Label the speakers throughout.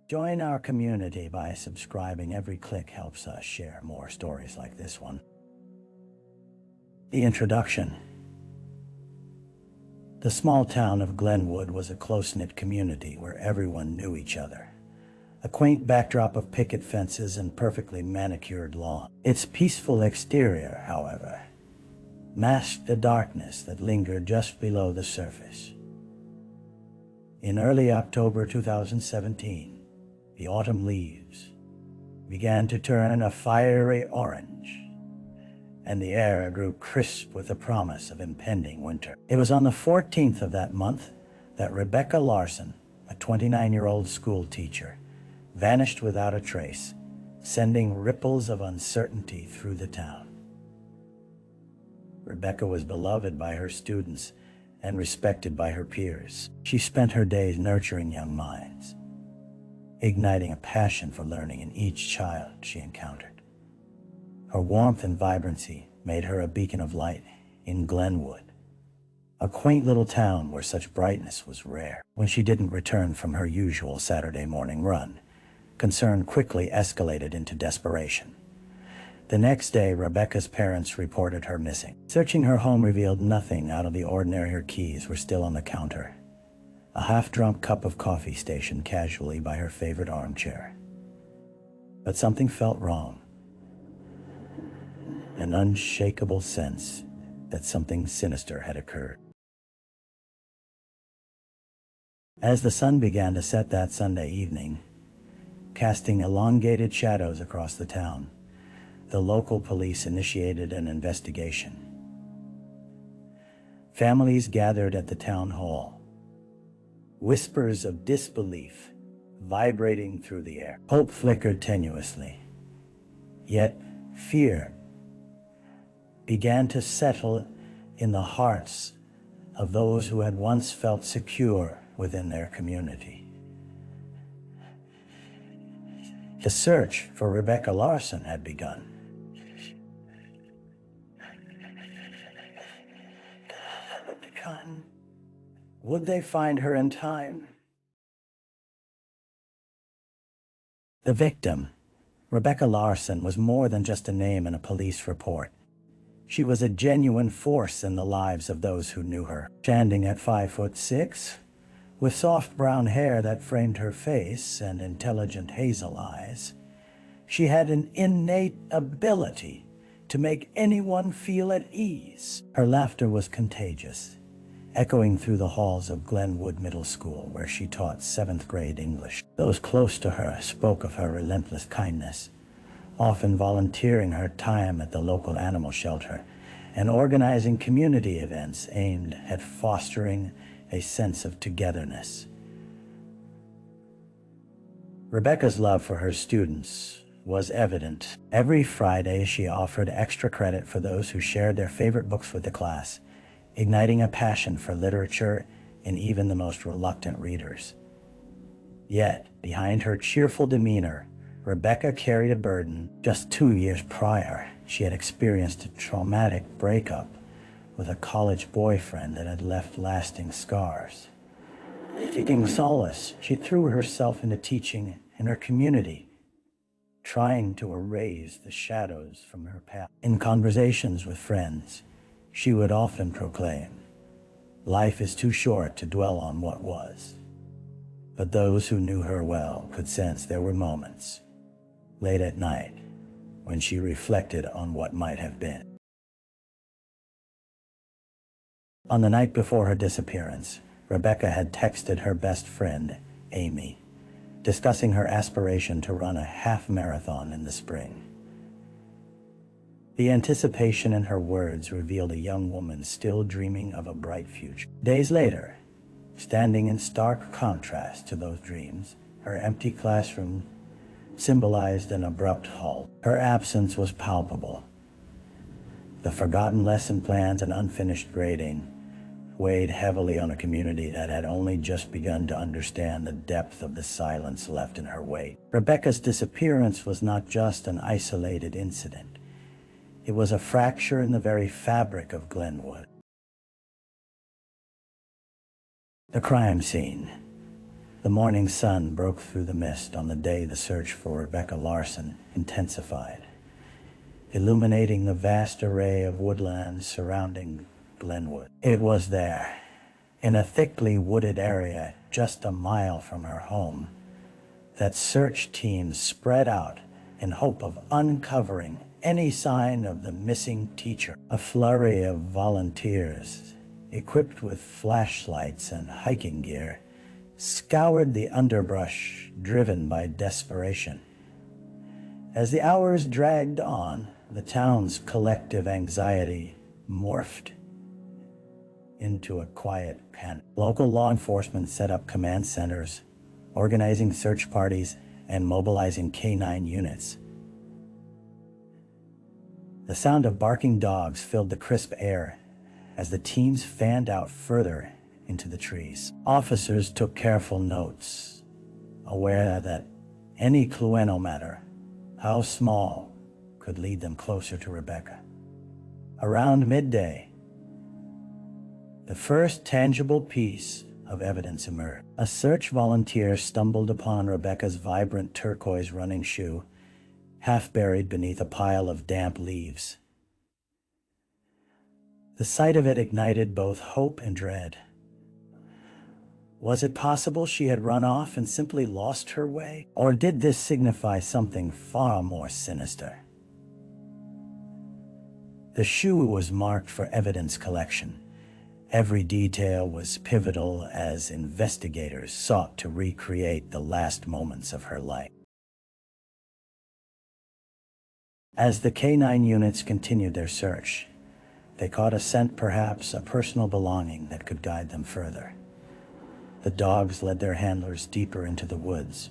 Speaker 1: Join our community by subscribing. Every click helps us share more stories like this one. The introduction. The small town of Glenwood was a close-knit community where everyone knew each other. A quaint backdrop of picket fences and perfectly manicured lawn. Its peaceful exterior, however, masked the darkness that lingered just below the surface. In early October 2017, the autumn leaves began to turn a fiery orange, and the air grew crisp with the promise of impending winter. It was on the 14th of that month that Rebecca Larson, a 29-year-old school teacher, vanished without a trace, sending ripples of uncertainty through the town. Rebecca was beloved by her students and respected by her peers. She spent her days nurturing young minds, igniting a passion for learning in each child she encountered. Her warmth and vibrancy made her a beacon of light in Glenwood, a quaint little town where such brightness was rare. When she didn't return from her usual Saturday morning run, concern quickly escalated into desperation. The next day, Rebecca's parents reported her missing. Searching her home revealed nothing out of the ordinary. Her keys were still on the counter, a half-drunk cup of coffee stationed casually by her favorite armchair. But something felt wrong. An unshakable sense that something sinister had occurred. As the sun began to set that Sunday evening, casting elongated shadows across the town, the local police initiated an investigation. Families gathered at the town hall, whispers of disbelief vibrating through the air. Hope flickered tenuously, yet fear began to settle in the hearts of those who had once felt secure within their community. The search for Rebecca Larson had begun. Would they find her in time? The victim, Rebecca Larson, was more than just a name in a police report. She was a genuine force in the lives of those who knew her. Standing at 5'6", with soft brown hair that framed her face and intelligent hazel eyes, she had an innate ability to make anyone feel at ease. Her laughter was contagious, echoing through the halls of Glenwood Middle School, where she taught 7th grade English. Those close to her spoke of her relentless kindness, often volunteering her time at the local animal shelter and organizing community events aimed at fostering a sense of togetherness. Rebecca's love for her students was evident. Every Friday, she offered extra credit for those who shared their favorite books with the class, igniting a passion for literature in even the most reluctant readers. Yet, behind her cheerful demeanor, Rebecca carried a burden. Just 2 years prior, she had experienced a traumatic breakup with a college boyfriend that had left lasting scars. Seeking solace, she threw herself into teaching in her community, trying to erase the shadows from her past. In conversations with friends, she would often proclaim, "Life is too short to dwell on what was." But those who knew her well could sense there were moments, late at night, when she reflected on what might have been. On the night before her disappearance, Rebecca had texted her best friend, Amy, discussing her aspiration to run a half marathon in the spring. The anticipation in her words revealed a young woman still dreaming of a bright future. Days later, standing in stark contrast to those dreams, her empty classroom symbolized an abrupt halt. Her absence was palpable. The forgotten lesson plans and unfinished grading weighed heavily on a community that had only just begun to understand the depth of the silence left in her wake. Rebecca's disappearance was not just an isolated incident. It was a fracture in the very fabric of Glenwood. The crime scene, The morning sun broke through the mist on the day the search for Rebecca Larson intensified, illuminating the vast array of woodlands surrounding Glenwood. It was there, in a thickly wooded area just a mile from her home, that search teams spread out in hope of uncovering any sign of the missing teacher. A flurry of volunteers, equipped with flashlights and hiking gear, scoured the underbrush, driven by desperation. As the hours dragged on, the town's collective anxiety morphed into a quiet panic. Local law enforcement set up command centers, organizing search parties and mobilizing K-9 units. The sound of barking dogs filled the crisp air as the teams fanned out further into the trees. Officers took careful notes, aware that any clue, no matter how small, could lead them closer to Rebecca. Around midday, the first tangible piece of evidence emerged. A search volunteer stumbled upon Rebecca's vibrant turquoise running shoe, half buried beneath a pile of damp leaves. The sight of it ignited both hope and dread. Was it possible she had run off and simply lost her way? Or did this signify something far more sinister? The shoe was marked for evidence collection. Every detail was pivotal as investigators sought to recreate the last moments of her life. As the K-9 units continued their search, they caught a scent, perhaps a personal belonging that could guide them further. The dogs led their handlers deeper into the woods,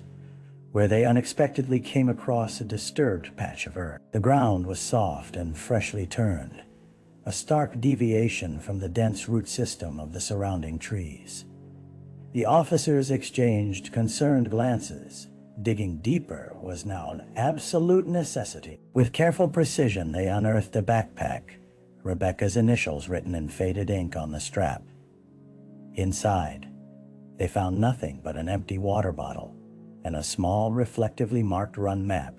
Speaker 1: where they unexpectedly came across a disturbed patch of earth. The ground was soft and freshly turned, a stark deviation from the dense root system of the surrounding trees. The officers exchanged concerned glances. Digging deeper was now an absolute necessity. With careful precision, they unearthed a backpack, Rebecca's initials written in faded ink on the strap. Inside, they found nothing but an empty water bottle and a small, reflectively marked run map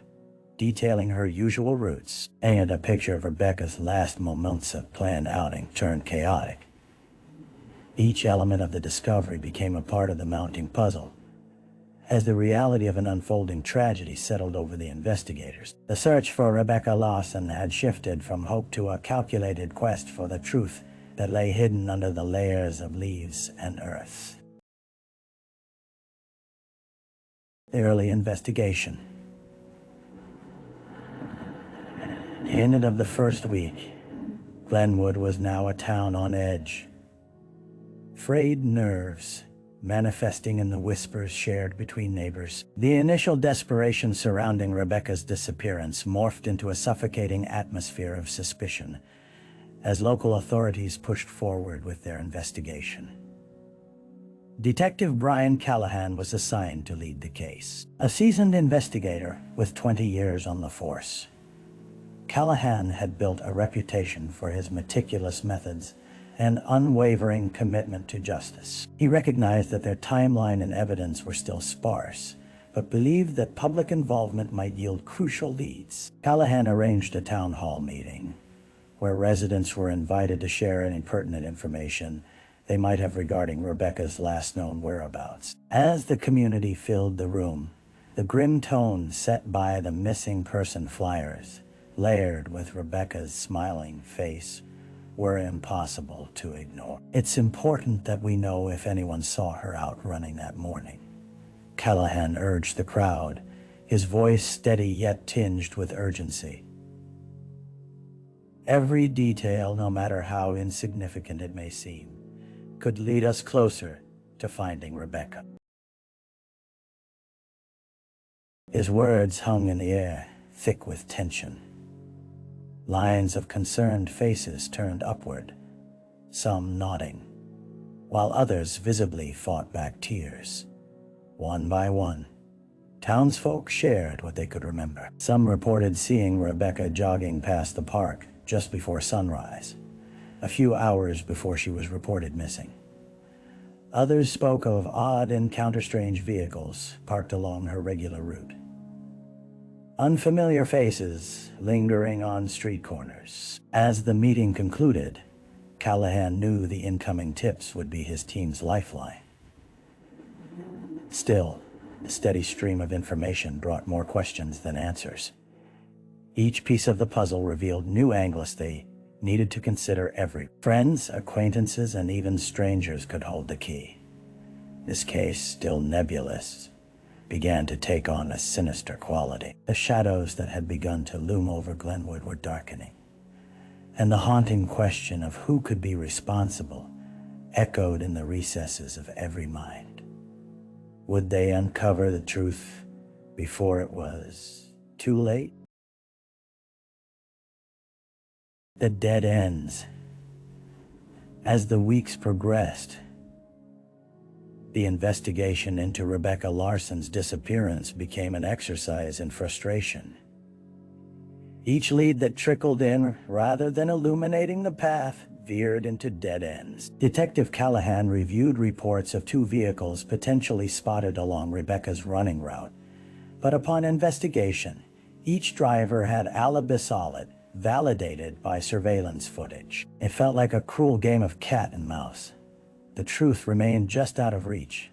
Speaker 1: detailing her usual routes, and a picture of Rebecca's last moments of planned outing turned chaotic. Each element of the discovery became a part of the mounting puzzle, as the reality of an unfolding tragedy settled over the investigators. The search for Rebecca Larson had shifted from hope to a calculated quest for the truth that lay hidden under the layers of leaves and earth. The early investigation. In and of the first week, Glenwood was now a town on edge. Frayed nerves manifesting in the whispers shared between neighbors. The initial desperation surrounding Rebecca's disappearance morphed into a suffocating atmosphere of suspicion as local authorities pushed forward with their investigation. Detective Brian Callahan was assigned to lead the case. A seasoned investigator with 20 years on the force, Callahan had built a reputation for his meticulous methods and unwavering commitment to justice. He recognized that their timeline and evidence were still sparse, but believed that public involvement might yield crucial leads. Callahan arranged a town hall meeting, where residents were invited to share any pertinent information they might have regarding Rebecca's last known whereabouts. As the community filled the room, the grim tone set by the missing person flyers, layered with Rebecca's smiling face, were impossible to ignore. It's important that we know if anyone saw her out running that morning, Callahan urged the crowd, his voice steady yet tinged with urgency. Every detail, no matter how insignificant it may seem, could lead us closer to finding Rebecca. His words hung in the air, thick with tension. Lines of concerned faces turned upward, some nodding, while others visibly fought back tears. One by one, townsfolk shared what they could remember. Some reported seeing Rebecca jogging past the park just before sunrise, a few hours before she was reported missing. Others spoke of odd and counter-strange vehicles parked along her regular route. Unfamiliar faces lingering on street corners. As the meeting concluded, Callahan knew the incoming tips would be his team's lifeline. Still, the steady stream of information brought more questions than answers. Each piece of the puzzle revealed new angles they needed to consider. Every friends, acquaintances, and even strangers could hold the key. This case, still nebulous, began to take on a sinister quality. The shadows that had begun to loom over Glenwood were darkening, and the haunting question of who could be responsible echoed in the recesses of every mind. Would they uncover the truth before it was too late? The dead ends. As the weeks progressed, the investigation into Rebecca Larson's disappearance became an exercise in frustration. Each lead that trickled in, rather than illuminating the path, veered into dead ends. Detective Callahan reviewed reports of 2 vehicles potentially spotted along Rebecca's running route. But upon investigation, each driver had alibi solid, validated by surveillance footage. It felt like a cruel game of cat and mouse. The truth remained just out of reach.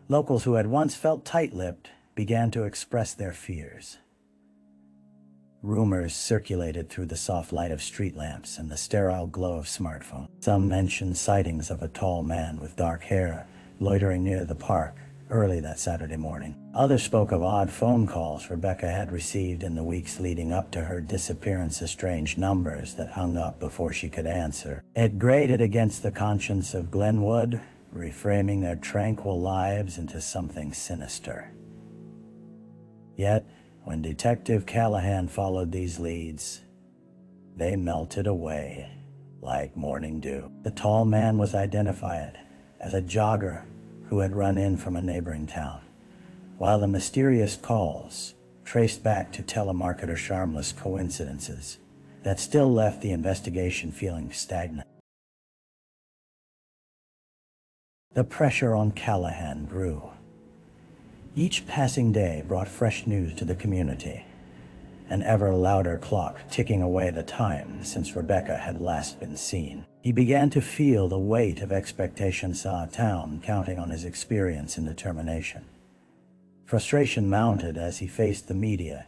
Speaker 1: Locals who had once felt tight-lipped began to express their fears. Rumors circulated through the soft light of street lamps and the sterile glow of smartphones. Some mentioned sightings of a tall man with dark hair loitering near the park early that Saturday morning. Others spoke of odd phone calls Rebecca had received in the weeks leading up to her disappearance, strange numbers that hung up before she could answer. It grated against the conscience of Glenwood, reframing their tranquil lives into something sinister. Yet, when Detective Callahan followed these leads, they melted away like morning dew. The tall man was identified as a jogger who had run in from a neighboring town, while the mysterious calls traced back to telemarketer harmless coincidences that still left the investigation feeling stagnant. The pressure on Callahan grew. Each passing day brought fresh news to the community, an ever louder clock ticking away the time since Rebecca had last been seen. He began to feel the weight of expectation, saw a town counting on his experience and determination. Frustration mounted as he faced the media,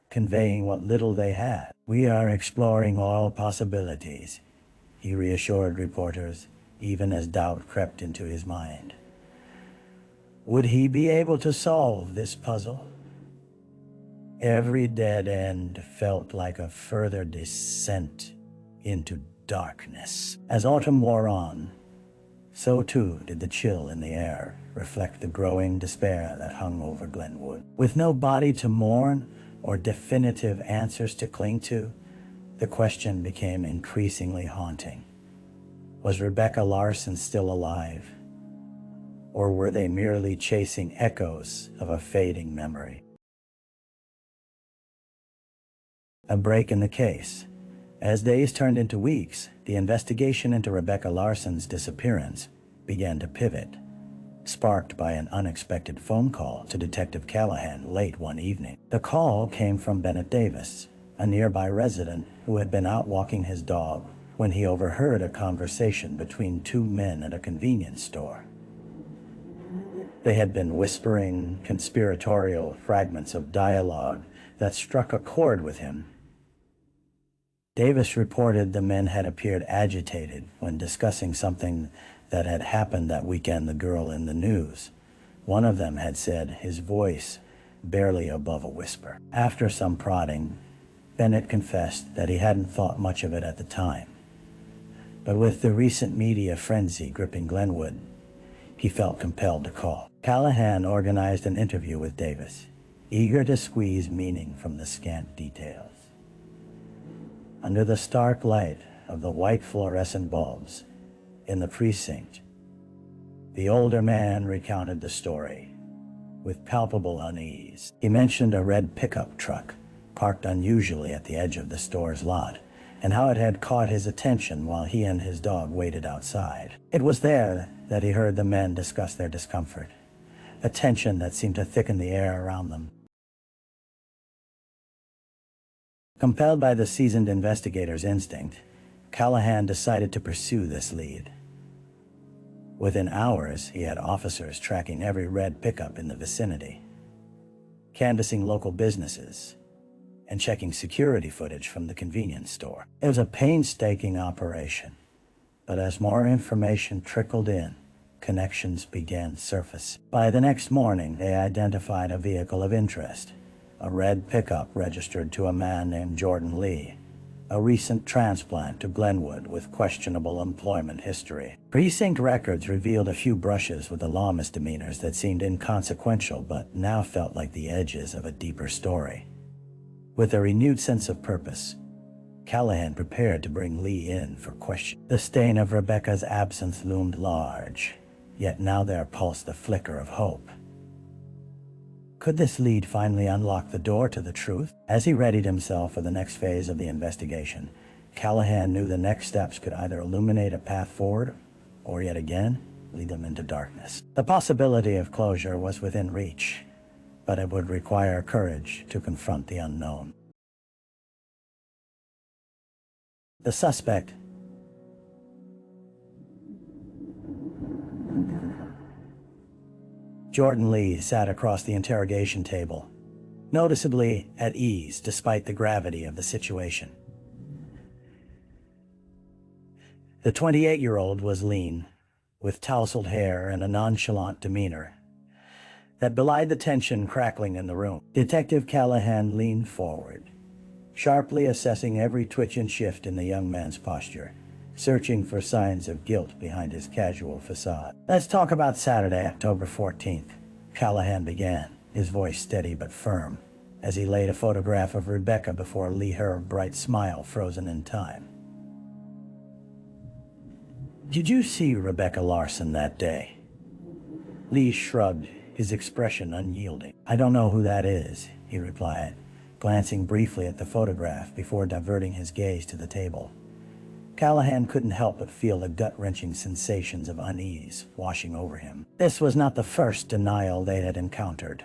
Speaker 1: conveying what little they had. "We are exploring all possibilities," he reassured reporters, even as doubt crept into his mind. Would he be able to solve this puzzle? Every dead end felt like a further descent into darkness. As autumn wore on, so too did the chill in the air reflect the growing despair that hung over Glenwood. With no body to mourn or definitive answers to cling to, the question became increasingly haunting. Was Rebecca Larson still alive? Or were they merely chasing echoes of a fading memory? A break in the case. As days turned into weeks, the investigation into Rebecca Larson's disappearance began to pivot, sparked by an unexpected phone call to Detective Callahan late one evening. The call came from Bennett Davis, a nearby resident who had been out walking his dog when he overheard a conversation between 2 men at a convenience store. They had been whispering conspiratorial fragments of dialogue that struck a chord with him. Davis reported the men had appeared agitated when discussing something that had happened that weekend, the girl in the news. One of them had said, his voice barely above a whisper. After some prodding, Bennett confessed that he hadn't thought much of it at the time. But with the recent media frenzy gripping Glenwood, he felt compelled to call. Callahan organized an interview with Davis, eager to squeeze meaning from the scant details. Under the stark light of the white fluorescent bulbs in the precinct, the older man recounted the story with palpable unease. He mentioned a red pickup truck parked unusually at the edge of the store's lot, and how it had caught his attention while he and his dog waited outside. It was there that he heard the men discuss their discomfort, a tension that seemed to thicken the air around them. Compelled by the seasoned investigator's instinct, Callahan decided to pursue this lead. Within hours, he had officers tracking every red pickup in the vicinity, canvassing local businesses, and checking security footage from the convenience store. It was a painstaking operation, but as more information trickled in, connections began to surface. By the next morning, they identified a vehicle of interest, a red pickup registered to a man named Jordan Lee, a recent transplant to Glenwood with questionable employment history. Precinct records revealed a few brushes with the law misdemeanors that seemed inconsequential but now felt like the edges of a deeper story. With a renewed sense of purpose, Callahan prepared to bring Lee in for questioning. The stain of Rebecca's absence loomed large, yet now there pulsed the flicker of hope. Could this lead finally unlock the door to the truth? As he readied himself for the next phase of the investigation, Callahan knew the next steps could either illuminate a path forward, or yet again, lead them into darkness. The possibility of closure was within reach, but it would require courage to confront the unknown. The suspect, Jordan Lee, sat across the interrogation table, noticeably at ease despite the gravity of the situation. The 28-year-old was lean, with tousled hair and a nonchalant demeanor that belied the tension crackling in the room. Detective Callahan leaned forward, sharply assessing every twitch and shift in the young man's posture, searching for signs of guilt behind his casual facade. "Let's talk about Saturday, October 14th, Callahan began, his voice steady but firm, as he laid a photograph of Rebecca before Lee, her bright smile frozen in time. "Did you see Rebecca Larson that day?" Lee shrugged, his expression unyielding. "I don't know who that is," he replied, glancing briefly at the photograph before diverting his gaze to the table. Callahan couldn't help but feel the gut-wrenching sensations of unease washing over him. This was not the first denial they had encountered,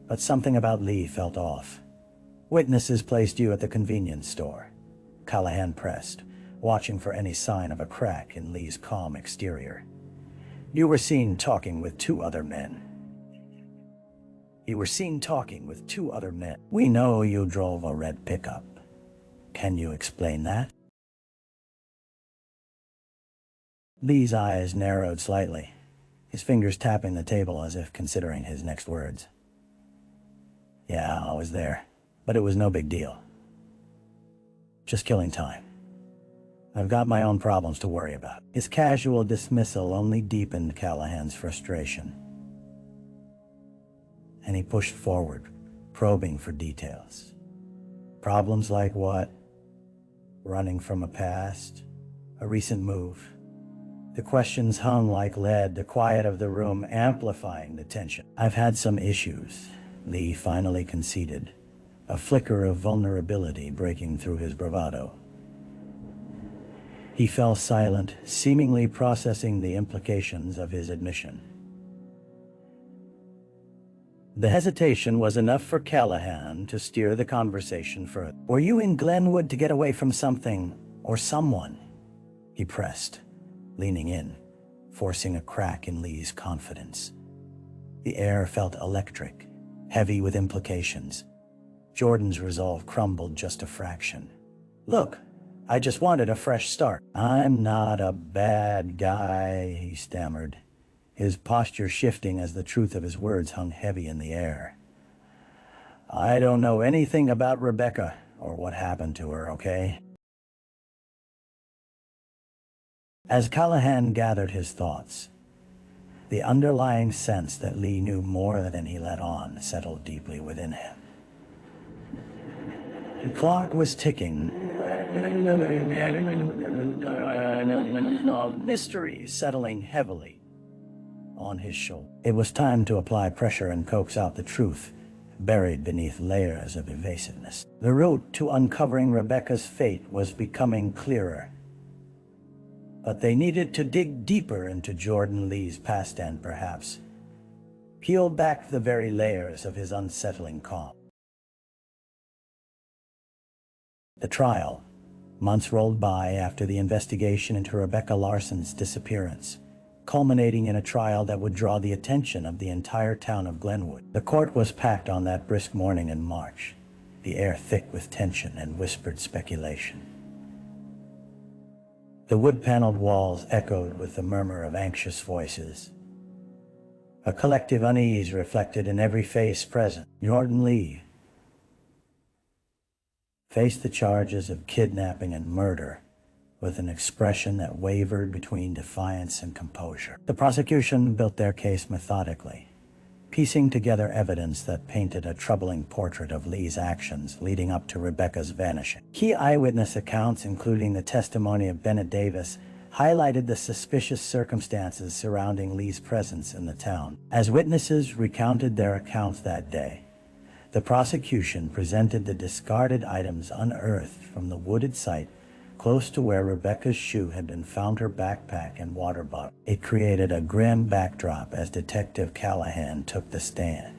Speaker 1: but something about Lee felt off. "Witnesses placed you at the convenience store," Callahan pressed, watching for any sign of a crack in Lee's calm exterior. "You were seen talking with two other men." "We know you drove a red pickup. Can you explain that?" Lee's eyes narrowed slightly, his fingers tapping the table as if considering his next words. "Yeah, I was there, but it was no big deal. Just killing time. I've got my own problems to worry about." His casual dismissal only deepened Callahan's frustration, and he pushed forward, probing for details. Problems like what? Running from a past? A recent move? The questions hung like lead, the quiet of the room amplifying the tension. "I've had some issues," Lee finally conceded, a flicker of vulnerability breaking through his bravado. He fell silent, seemingly processing the implications of his admission. The hesitation was enough for Callahan to steer the conversation further. "Were you in Glenwood to get away from something or someone?" he pressed, leaning in, forcing a crack in Lee's confidence. The air felt electric, heavy with implications. Jordan's resolve crumbled just a fraction. "Look, I just wanted a fresh start." "I'm not a bad guy," he stammered, his posture shifting as the truth of his words hung heavy in the air. "I don't know anything about Rebecca or what happened to her, okay?" As Callahan gathered his thoughts, the underlying sense that Lee knew more than he let on settled deeply within him. The clock was ticking. Mystery settling heavily on his shoulder. It was time to apply pressure and coax out the truth buried beneath layers of evasiveness. The route to uncovering Rebecca's fate was becoming clearer, but they needed to dig deeper into Jordan Lee's past and perhaps peel back the very layers of his unsettling calm. The trial. Months rolled by after the investigation into Rebecca Larson's disappearance, culminating in a trial that would draw the attention of the entire town of Glenwood. The court was packed on that brisk morning in March, the air thick with tension and whispered speculation. The wood-paneled walls echoed with the murmur of anxious voices. A collective unease reflected in every face present. Jordan Lee faced the charges of kidnapping and murder with an expression that wavered between defiance and composure. The prosecution built their case methodically, piecing together evidence that painted a troubling portrait of Lee's actions leading up to Rebecca's vanishing. Key eyewitness accounts, including the testimony of Bennett Davis, highlighted the suspicious circumstances surrounding Lee's presence in the town. As witnesses recounted their accounts that day, the prosecution presented the discarded items unearthed from the wooded site close to where Rebecca's shoe had been found, her backpack and water bottle. It created a grim backdrop as Detective Callahan took the stand,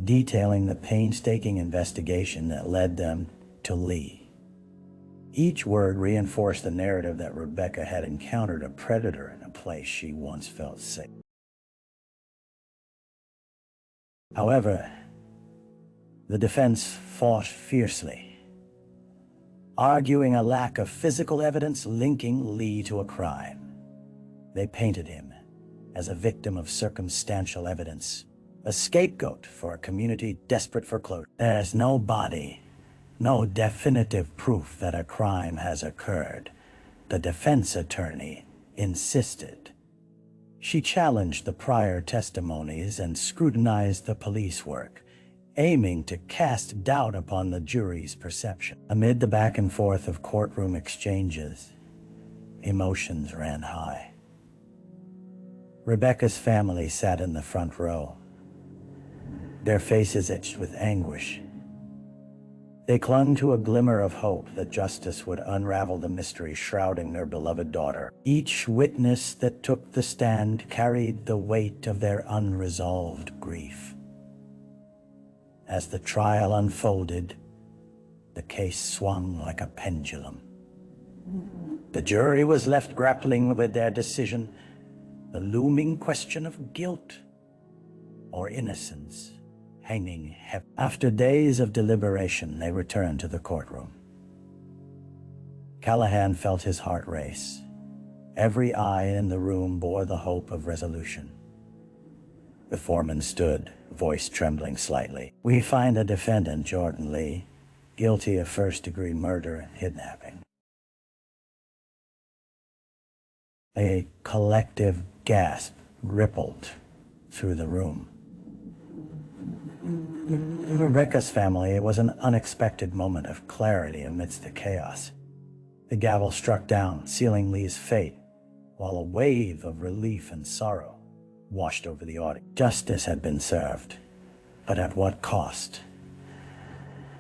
Speaker 1: detailing the painstaking investigation that led them to Lee. Each word reinforced the narrative that Rebecca had encountered a predator in a place she once felt safe. However, the defense fought fiercely, arguing a lack of physical evidence linking Lee to a crime. They painted him as a victim of circumstantial evidence, a scapegoat for a community desperate for closure. There's no body, no definitive proof that a crime has occurred, the defense attorney insisted. She challenged the prior testimonies and scrutinized the police work, aiming to cast doubt upon the jury's perception. Amid the back and forth of courtroom exchanges, emotions ran high. Rebecca's family sat in the front row, their faces etched with anguish. They clung to a glimmer of hope that justice would unravel the mystery shrouding their beloved daughter. Each witness that took the stand carried the weight of their unresolved grief. As the trial unfolded, the case swung like a pendulum. The jury was left grappling with their decision, the looming question of guilt or innocence hanging heavy. After days of deliberation, they returned to the courtroom. Callahan felt his heart race. Every eye in the room bore the hope of resolution. The foreman stood, voice trembling slightly. We find the defendant, Jordan Lee, guilty of first-degree murder and kidnapping. A collective gasp rippled through the room. Rebecca's family, it was an unexpected moment of clarity amidst the chaos. The gavel struck down, sealing Lee's fate, while a wave of relief and sorrow washed over the audience. Justice had been served, but at what cost?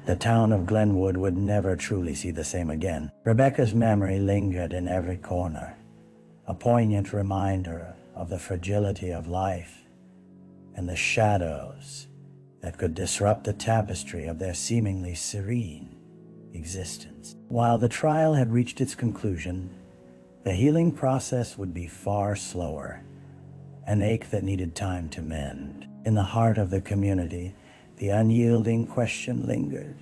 Speaker 1: The town of Glenwood would never truly see the same again. Rebecca's memory lingered in every corner, a poignant reminder of the fragility of life and the shadows that could disrupt the tapestry of their seemingly serene existence. While the trial had reached its conclusion, the healing process would be far slower, an ache that needed time to mend. In the heart of the community, the unyielding question lingered.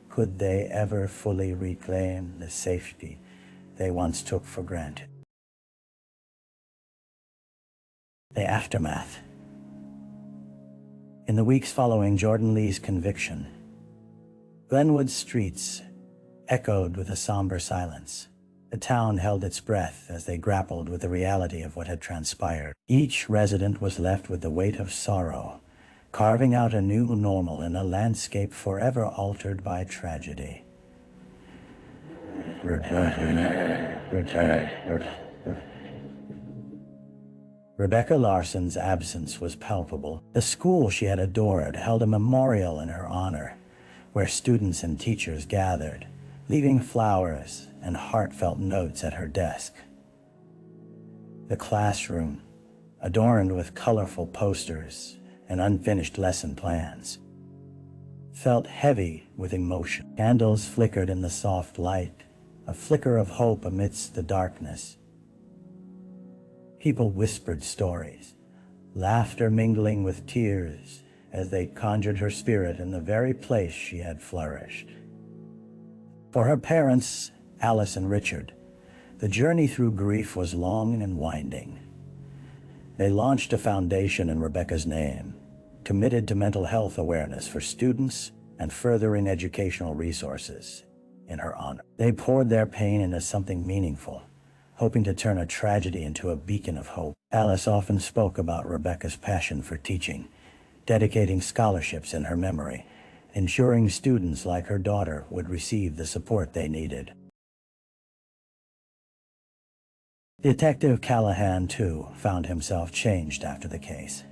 Speaker 1: Could they ever fully reclaim the safety they once took for granted? The aftermath. In the weeks following Jordan Lee's conviction, Glenwood's streets echoed with a somber silence. The town held its breath as they grappled with the reality of what had transpired. Each resident was left with the weight of sorrow, carving out a new normal in a landscape forever altered by tragedy. Rebecca Larson's absence was palpable. The school she had adored held a memorial in her honor, where students and teachers gathered, leaving flowers and heartfelt notes at her desk. The classroom, adorned with colorful posters and unfinished lesson plans, felt heavy with emotion. Candles flickered in the soft light, a flicker of hope amidst the darkness. People whispered stories, laughter mingling with tears as they conjured her spirit in the very place she had flourished. For her parents, Alice and Richard, the journey through grief was long and winding. They launched a foundation in Rebecca's name, committed to mental health awareness for students and furthering educational resources in her honor. They poured their pain into something meaningful, hoping to turn a tragedy into a beacon of hope. Alice often spoke about Rebecca's passion for teaching, dedicating scholarships in her memory, ensuring students like her daughter would receive the support they needed. Detective Callahan, too, found himself changed after the case.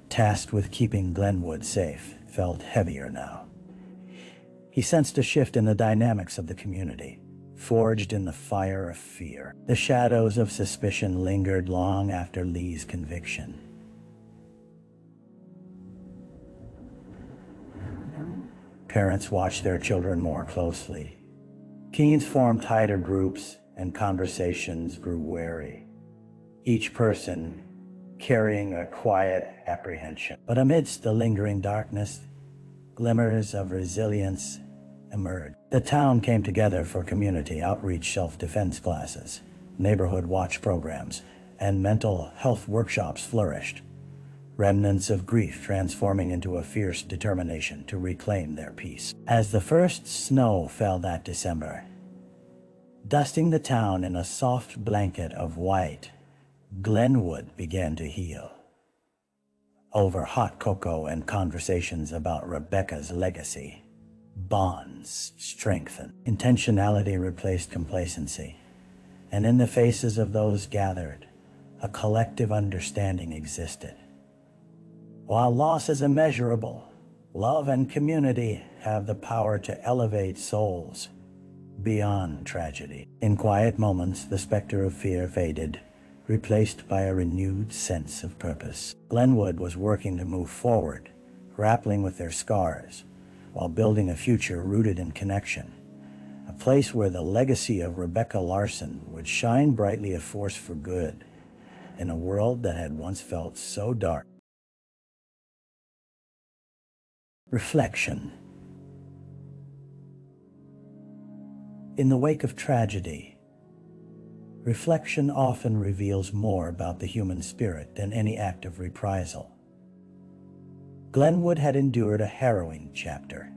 Speaker 1: Tasked with keeping Glenwood safe, felt heavier now. He sensed a shift in the dynamics of the community, forged in the fire of fear. The shadows of suspicion lingered long after Lee's conviction. Parents watched their children more closely. Teens formed tighter groups, and conversations grew wary, each person carrying a quiet apprehension. But amidst the lingering darkness, glimmers of resilience emerged. The town came together for community outreach, self-defense classes, neighborhood watch programs, and mental health workshops flourished, remnants of grief transforming into a fierce determination to reclaim their peace. As the first snow fell that December, dusting the town in a soft blanket of white, Glenwood began to heal. Over hot cocoa and conversations about Rebecca's legacy, bonds strengthened. Intentionality replaced complacency, and in the faces of those gathered, a collective understanding existed. While loss is immeasurable, love and community have the power to elevate souls beyond tragedy. In quiet moments, the specter of fear faded, replaced by a renewed sense of purpose. Glenwood was working to move forward, grappling with their scars, while building a future rooted in connection, a place where the legacy of Rebecca Larson would shine brightly, a force for good, in a world that had once felt so dark. Reflection. In the wake of tragedy, reflection often reveals more about the human spirit than any act of reprisal. Glenwood had endured a harrowing chapter,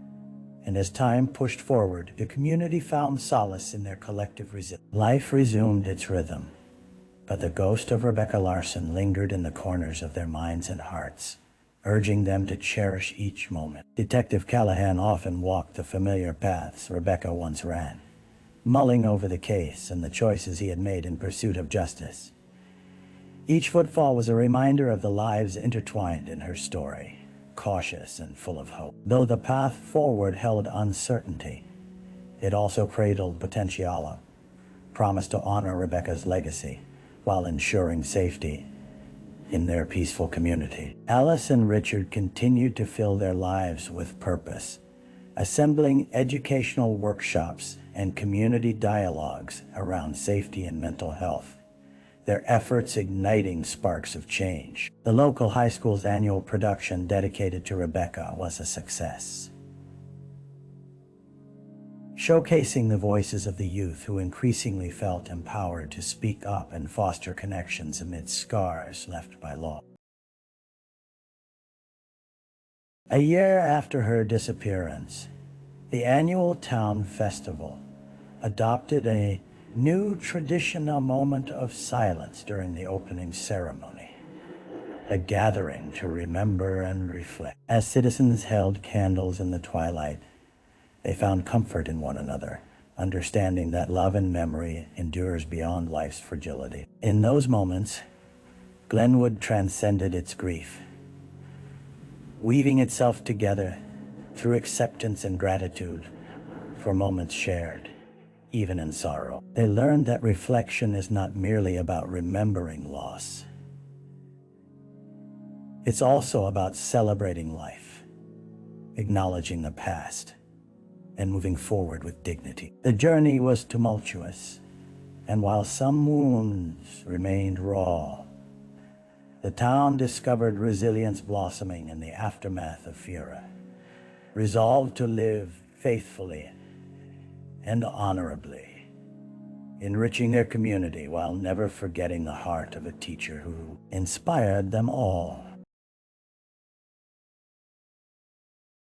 Speaker 1: and as time pushed forward, the community found solace in their collective resilience. Life resumed its rhythm, but the ghost of Rebecca Larson lingered in the corners of their minds and hearts, urging them to cherish each moment. Detective Callahan often walked the familiar paths Rebecca once ran, mulling over the case and the choices he had made in pursuit of justice. Each footfall was a reminder of the lives intertwined in her story, cautious and full of hope. Though the path forward held uncertainty, it also cradled potential, promised to honor Rebecca's legacy while ensuring safety in their peaceful community. Alice and Richard continued to fill their lives with purpose, assembling educational workshops and community dialogues around safety and mental health, their efforts igniting sparks of change. The local high school's annual production dedicated to Rebecca was a success, showcasing the voices of the youth who increasingly felt empowered to speak up and foster connections amidst scars left by loss. A year after her disappearance, the annual town festival adopted a new tradition, a moment of silence during the opening ceremony, a gathering to remember and reflect. As citizens held candles in the twilight, they found comfort in one another, understanding that love and memory endures beyond life's fragility. In those moments, Glenwood transcended its grief, weaving itself together through acceptance and gratitude for moments shared, even in sorrow. They learned that reflection is not merely about remembering loss. It's also about celebrating life, acknowledging the past, and moving forward with dignity. The journey was tumultuous, and while some wounds remained raw, the town discovered resilience blossoming in the aftermath of Fura, resolved to live faithfully and honorably, enriching their community while never forgetting the heart of a teacher who inspired them all.